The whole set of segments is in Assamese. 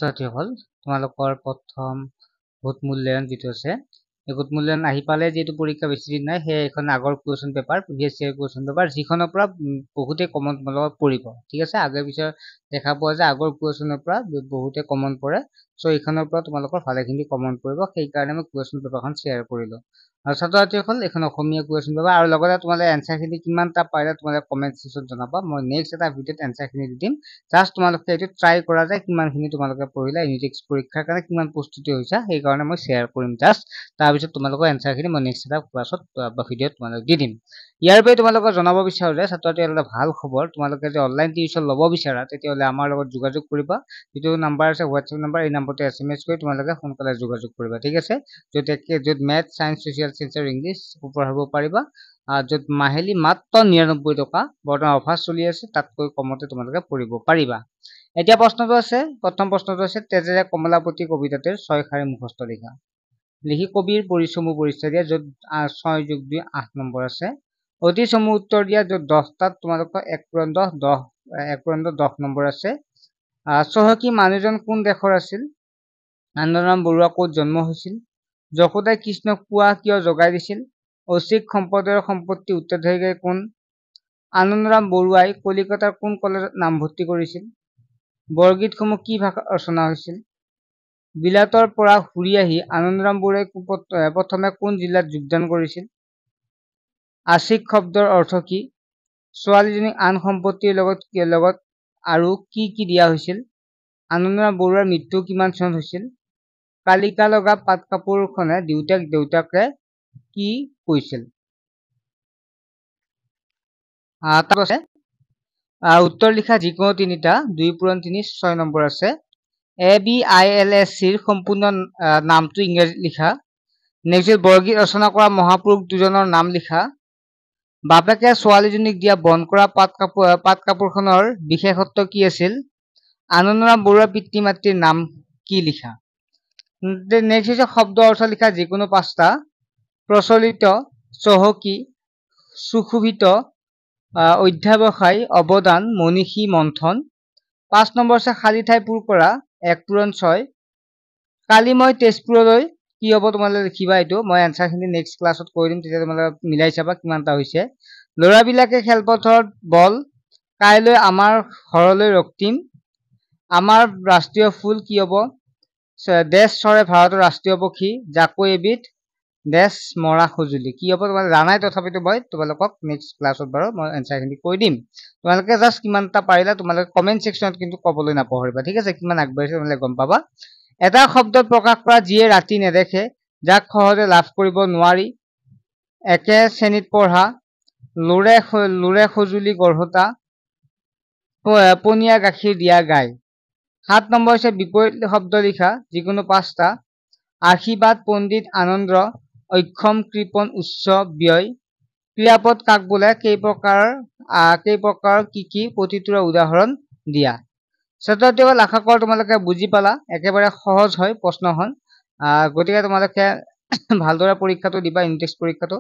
ছাত্ৰ-ছাত্ৰীসকল তোমালোকৰ প্ৰথম ভোট মূল্যায়ন যেটো আছে এই ভোট মূল্যায়ন আহি পালে যেটো পৰীক্ষা বেছি দিন নাই হে এখন আগৰ কোৱেশ্চন পেপাৰ প্ৰিভিয়াস ইয়াৰ কোৱেশ্চন পেপাৰ যিখনৰ পৰা বহুতে কমন তোমালোকৰ পৰিব ঠিক আছে আগে পিছে দেখা পোৱা যায় আগৰ কোৱেশ্চনৰ পৰা বহুতে কমন পৰে সো এইখনৰ পৰা তোমালোকৰ ভালেখিনি কমন পৰিব সেই কাৰণে মই কোৱেশ্চন পেপাৰখন শেয়াৰ কৰিলো আৰু ছাত্ৰ-ছাত্ৰীসকল এখন অসমীয়া কোৱেশ্চন পেপাৰ আৰু লগতে তোমালে এনসাৰখিনি কিমানটা পাইলা তোমালে কমেন্ট সেকশনত জনাবা মই নেক্সট এটা ভিডিওত এনসাৰখিনি দি দিম জাস্ট তোমালোকে এটো ট্ৰাই কৰা যায় কিমানখিনি তোমালোকে পঢ়িলা ইউনিট পৰীক্ষাৰ কাৰণে কিমান প্ৰস্তুতি হৈছা সেই কাৰণে মই শেয়াৰ কৰিম জাস্ট তাৰ পিছত তোমালোকৰ এনসাৰখিনি মই নেক্সট এটা ক্লাছত বা ভিডিওত তোমালোকক দি দিম ইয়াৰ বাবে তোমালোকক জনাব বিচাৰো যে ছাত্ৰ-ছাত্ৰীসকলৰ এটা ভাল খবৰ তোমালোকে যে অনলাইন টিউচন ল'ব বিচাৰা তেতিয়াহলে আমাৰ লগত যোগাযোগ কৰিবা যেটো নাম্বাৰ আছে WhatsApp নাম্বাৰ এই নাম্বাৰটো SMS কৰি তোমালোকে সোনকালে যোগাযোগ কৰিবা ঠিক আছে য'ত ম্যাথ সায়েন্স সোশ্যাল সায়েন্স আৰু ইংলিশ পঢ়াব পাৰিবা য'ত মাহেলী মাত্ৰ 99 টকা বৰ্তমান অফাৰ চলি আছে তাতকৈ কমতে তোমালোকে পঢ়িব পাৰিবা এতিয়া প্ৰশ্নটো আছে প্ৰথম প্ৰশ্নটো আছে তেজেৰে কমলাপতি কবিতাটোৰ 6 খাৰী মুখস্থ লিখা লিখি কবিৰ পৰিচয় পৰিচয় দিয়া য'ত 6 + 2 8 নম্বৰ আছে অতি সমূহ উত্তৰ দিয়া য'ত 10 টাত তোমালোকৰ 1 × 10 আছে চহকী মানুহজন কোন দেশৰ আছিল আনন্দৰাম বৰুৱা ক'ত জন্ম হৈছিল যশোদাই কৃষ্ণক পুৱা কিয় জগাই দিছিল ঐচ্ছিক সম্পদৰ সম্পত্তি উত্তৰাধিকাৰী কোন আনন্দৰাম বৰুৱাই কলিকতাৰ কোন কলেজত নামভৰ্তি কৰিছিল বৰগীতসমূহ কি ভাষাত ৰচনা হৈছিল বিলাতৰ পৰা ঘূৰি আহি আনন্দৰাম বৰুৱাই প্ৰথমে কোন জিলাত যোগদান কৰিছিল আশিক শব্দৰ অৰ্থ কি ছোৱালীজনীক আন সম্পত্তিৰ লগত আৰু কি দিয়া হৈছিল আনন্দৰাম বৰুৱাৰ মৃত্যু কিমান চনত হৈছিল কালিকা লগা পাট কাপোৰখনে দেউতাকে কি কৈছিল উত্তৰ লিখা যিকোনো তিনিটা 2 × 3 6 নম্বৰ আছে ABILSC ৰ সম্পূৰ্ণ নামটো ইংৰাজীত লিখা নেক্সট বৰগীত ৰচনা কৰা মহাপুৰুষ দুজনৰ নাম লিখা বাপেকে ছোৱালীজনীক দিয়া বন কৰা পাট কাপোৰখনৰ বিশেষত্ব কি আছিল আনন্দৰাম বৰুৱাৰ পিতৃ মাতৃৰ নাম কি লিখা নেক্সট হৈছে শব্দ অৰ্থ লিখা যিকোনো পাঁচটা প্ৰচলিত চহকী সুশোভিত অধ্যাৱসায় অৱদান মনীষী মন্থন 5 নম্বৰ আছে খালি ঠাই পূৰ কৰা 1 × 6 কালি মই তেজপুৰলৈ কি হ'ব তোমালোকে লিখিবা এটো মই এনসাৰখিনি নেক্সট ক্লাছত কৈ দিম তেতিয়া তোমালোকে মিলাই চাবা কিমানটা হৈছে লৰাবিলাকে খেলপথাৰত বল কাইলৈ আমাৰ ঘৰলৈ ৰক্তিম আমাৰ ৰাষ্ট্ৰীয় ফুল কি হ'ব দেশ চৰে ভাৰতৰ ৰাষ্ট্ৰীয় পক্ষী জাকৈ এবিধ দেশ মৰা সজুলি কি হ'ব তোমালোকে জানাই তথাপিতো মই তোমালোকক নেক্সট ক্লাছত বাৰু মই এনসাৰখিনি কৈ দিম তোমালোকে জাস্ট কিমানটা পাৰিলা তোমালোকে কমেন্ট সেকশনত কিন্তু কবলৈ নাপাহৰিবা ঠিক আছে কিমান আগবাঢ়িছে তোমালোকে গম পাবা এটা শব্দত প্ৰকাশ কৰা যিয়ে ৰাতি নেদেখে যাক সহজে লাভ কৰিব নোৱাৰি একে শ্ৰেণীত পঢ়া লুৰে সজুলি গঢ়তা পনীয়া গাখীৰ দিয়া গাই 7 নম্বৰ হৈছে বিপৰীত শব্দ লিখা যিকোনো পাঁচটা আশীৰ্বাদ পণ্ডিত আনন্দ অক্ষম কৃপণ উচ্চ ব্যয় ক্ৰিয়াপদ কাক বোলে কেই প্ৰকাৰ কি প্ৰতিটোৰ উদাহৰণ দিয়া ছাত্ৰছাত্ৰীসকল আশা কৰোঁ তোমালোকে বুজি পালা একেবাৰে সহজ হয় প্ৰশ্নখন গতিকে তোমালোকে ভালদৰে পৰীক্ষাটো দিবা ইনটেক্স পৰীক্ষাটো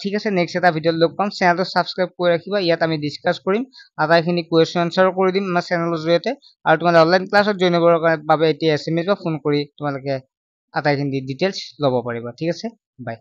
ঠিক আছে নেক্সট এটা ভিডিঅ'ত লগ পাম চেনেলটো সাবস্ক্ৰাইব কৰি ৰাখিবা ইয়াত আমি ডিসকাস কৰিম আটাইখিনি কোৱেশ্চন আনসাৰ কৰি দিম আমাৰ চেনেলৰ জৰিয়তে আৰু তোমালোকে অনলাইন ক্লাছত জয়েন হ'বৰ বাবে এতিয়া SMS বা ফোন কৰি তোমালোকে আটাইখিনি ডিটেইলছ ল'ব পাৰিবা ঠিক আছে বাই